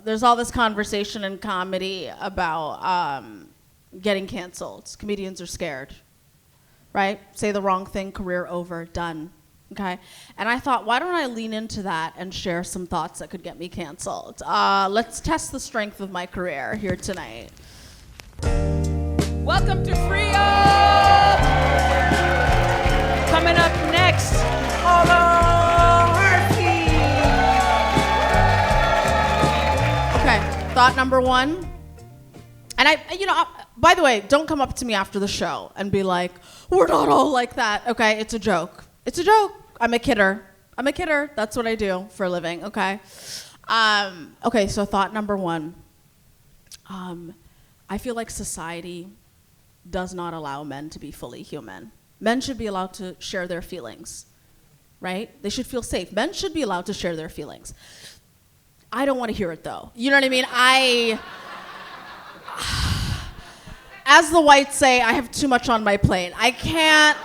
there's all this conversation in comedy about getting canceled. Comedians are scared, right? Say the wrong thing, career over, done. Okay, and I thought, why don't I lean into that and share some thoughts that could get me canceled? Let's test the strength of my career here tonight. Welcome to FreeUp! Coming up next, Hoodo Hersi! Okay, thought number one. And by the way, don't come up to me after the show and be like, we're not all like that. Okay, it's a joke. It's a joke. I'm a kidder. That's what I do for a living, okay? Okay, so thought number one. I feel like society does not allow men to be fully human. Men should be allowed to share their feelings, right? They should feel safe. Men should be allowed to share their feelings. I don't want to hear it, though. You know what I mean? As the whites say, I have too much on my plate. I can't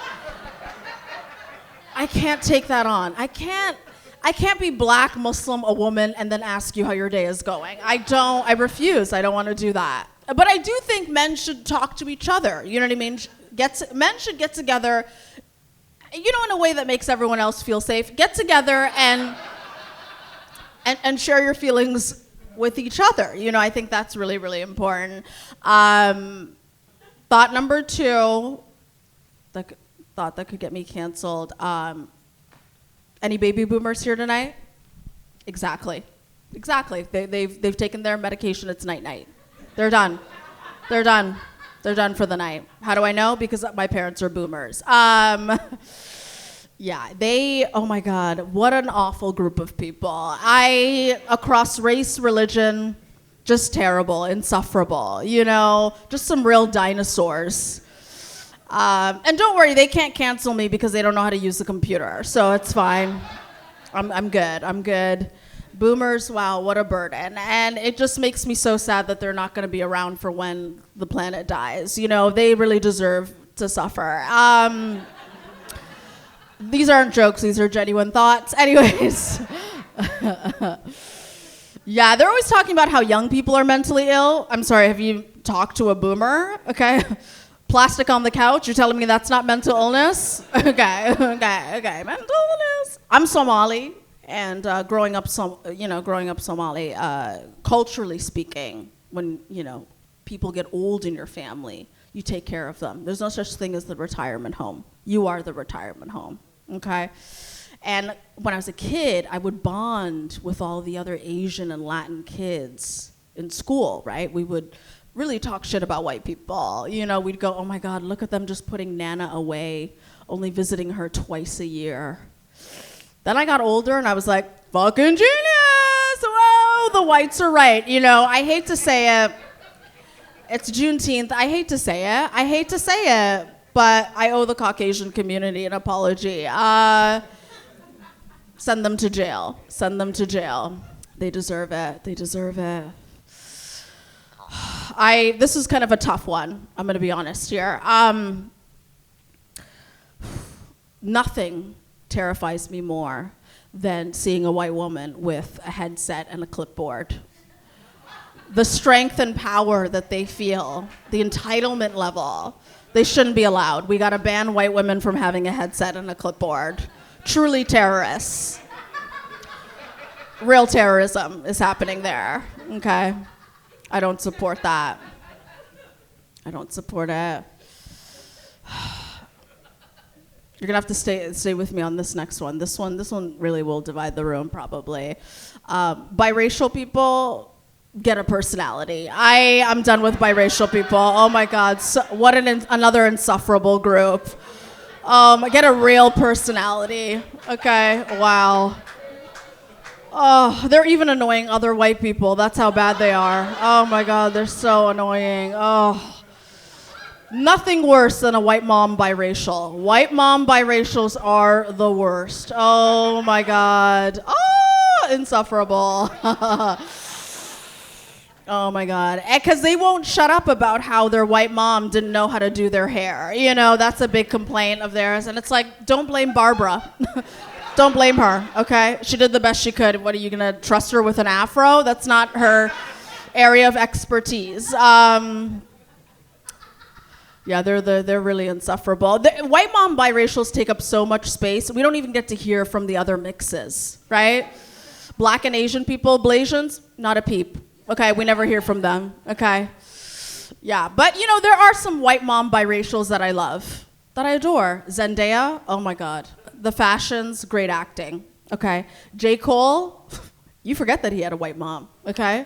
take that on. I can't be black, Muslim, a woman, and then ask you how your day is going. I refuse. I don't want to do that. But I do think men should talk to each other. You know what I mean? Men should get together, in a way that makes everyone else feel safe. Get together and share your feelings with each other. I think that's really, really important. Thought number two, thought that could get me canceled. Any baby boomers here tonight? Exactly. They've taken their medication. It's night. They're done for the night. How do I know? Because my parents are boomers. Yeah, oh my God, what an awful group of people. Across race, religion, just terrible, insufferable, just some real dinosaurs. And don't worry, they can't cancel me because they don't know how to use the computer, so it's fine. I'm good. Boomers, wow, what a burden. And it just makes me so sad that they're not going to be around for when the planet dies. They really deserve to suffer. These aren't jokes, these are genuine thoughts. Anyways. Yeah, they're always talking about how young people are mentally ill. I'm sorry, have you talked to a boomer? Okay. Plastic on the couch, you're telling me that's not mental illness? Okay, mental illness. I'm Somali, and growing up Somali, culturally speaking, when, people get old in your family, you take care of them. There's no such thing as the retirement home. You are the retirement home, okay? And when I was a kid, I would bond with all the other Asian and Latin kids in school, right? We would really talk shit about white people. We'd go, oh my God, look at them just putting Nana away, only visiting her twice a year. Then I got older and I was like, fucking genius! Whoa, the whites are right. I hate to say it. It's Juneteenth. I hate to say it, but I owe the Caucasian community an apology. Send them to jail. They deserve it. This is kind of a tough one. I'm going to be honest here. Nothing terrifies me more than seeing a white woman with a headset and a clipboard. The strength and power that they feel, the entitlement level, they shouldn't be allowed. We gotta ban white women from having a headset and a clipboard. Truly terrorists. Real terrorism is happening there, okay? I don't support that. I don't support it. You're gonna have to stay with me on this next one. This one really will divide the room probably. Biracial people get a personality. I'm done with biracial people. Oh my God, what another insufferable group. Get a real personality. Okay, wow. Oh, they're even annoying other white people. That's how bad they are. Oh my God, they're so annoying. Oh. Nothing worse than a white mom biracial. White mom biracials are the worst. Oh my God. Oh, insufferable. Oh my God. Because they won't shut up about how their white mom didn't know how to do their hair. That's a big complaint of theirs. And it's like, don't blame Barbara. Don't blame her, okay? She did the best she could. What, are you gonna trust her with an afro? That's not her area of expertise. Yeah, they're really insufferable. White mom biracials take up so much space. We don't even get to hear from the other mixes, right? Black and Asian people, Blasians, not a peep. Okay, we never hear from them, okay? Yeah, but you know, there are some white mom biracials that I love, that I adore. Zendaya, oh my God. The fashions, great acting, okay? J. Cole, you forget that he had a white mom, okay?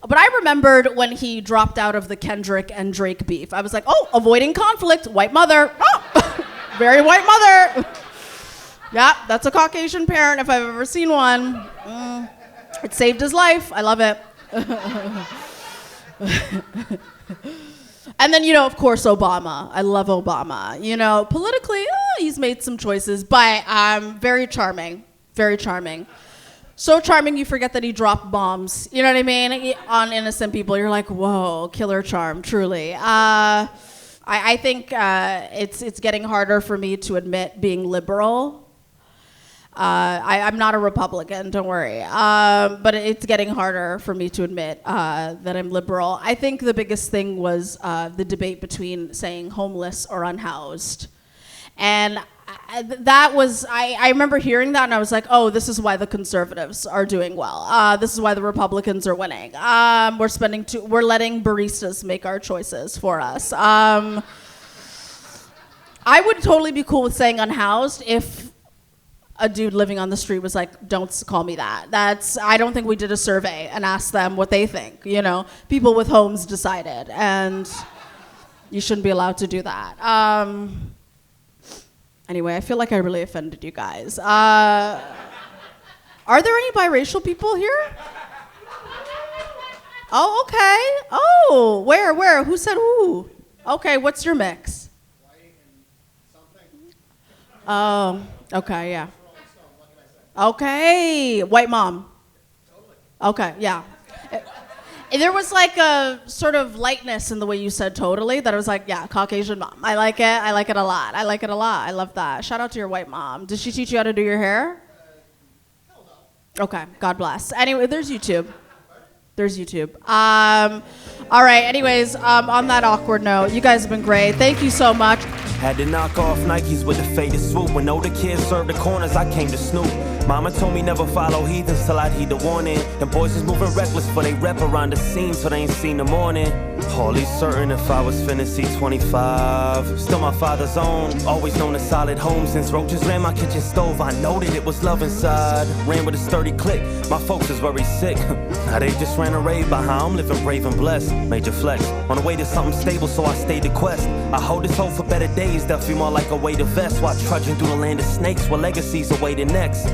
But I remembered when he dropped out of the Kendrick and Drake beef. I was like, oh, avoiding conflict, white mother. Oh, very white mother. Yeah, that's a Caucasian parent if I've ever seen one. It saved his life. I love it. And then, you know, of course, Obama. I love Obama. You know, politically, he's made some choices, but very charming, very charming. So charming, you forget that he dropped bombs. You know what I mean? On innocent people. You're like, whoa, killer charm, truly. I think it's getting harder for me to admit being liberal. I'm not a Republican, don't worry. But it's getting harder for me to admit that I'm liberal. I think the biggest thing was the debate between saying homeless or unhoused. And that was, I remember hearing that and I was like, oh, this is why the conservatives are doing well. This is why the Republicans are winning. We're letting baristas make our choices for us. I would totally be cool with saying unhoused if a dude living on the street was like, don't call me that. I don't think we did a survey and asked them what they think, you know. People with homes decided, and you shouldn't be allowed to do that. Anyway, I feel like I really offended you guys. Are there any biracial people here? Oh, okay. Oh, where? Who said who? Okay, what's your mix? White and something. Oh, okay, yeah. Okay, white mom. Totally. Okay, yeah. There was like a sort of lightness in the way you said totally that I was like, yeah, Caucasian mom. I like it. I like it a lot. I like it a lot. I love that. Shout out to your white mom. Did she teach you how to do your hair? Hell no. Okay, God bless. Anyway, there's YouTube. There's YouTube. All right, anyways, on that awkward note, you guys have been great. Thank you so much. Had to knock off Nikes with the faded swoop. When older kids served the corners, I came to snoop. Mama told me never follow heathens till I'd heed the warning. Them boys is moving reckless for they rep around the scene, so they ain't seen the morning. Hardly certain if I was finna see 25. Still my father's own, always known a solid home. Since roaches ran my kitchen stove, I know that it was love inside. Ran with a sturdy click, my folks is very sick. Now they just ran a raid by how I'm living brave and blessed. Major flex, on the way to something stable, so I stayed the quest. I hold this hope for better days that feel more like a weighted vest, while trudging through the land of snakes where legacies awaited next.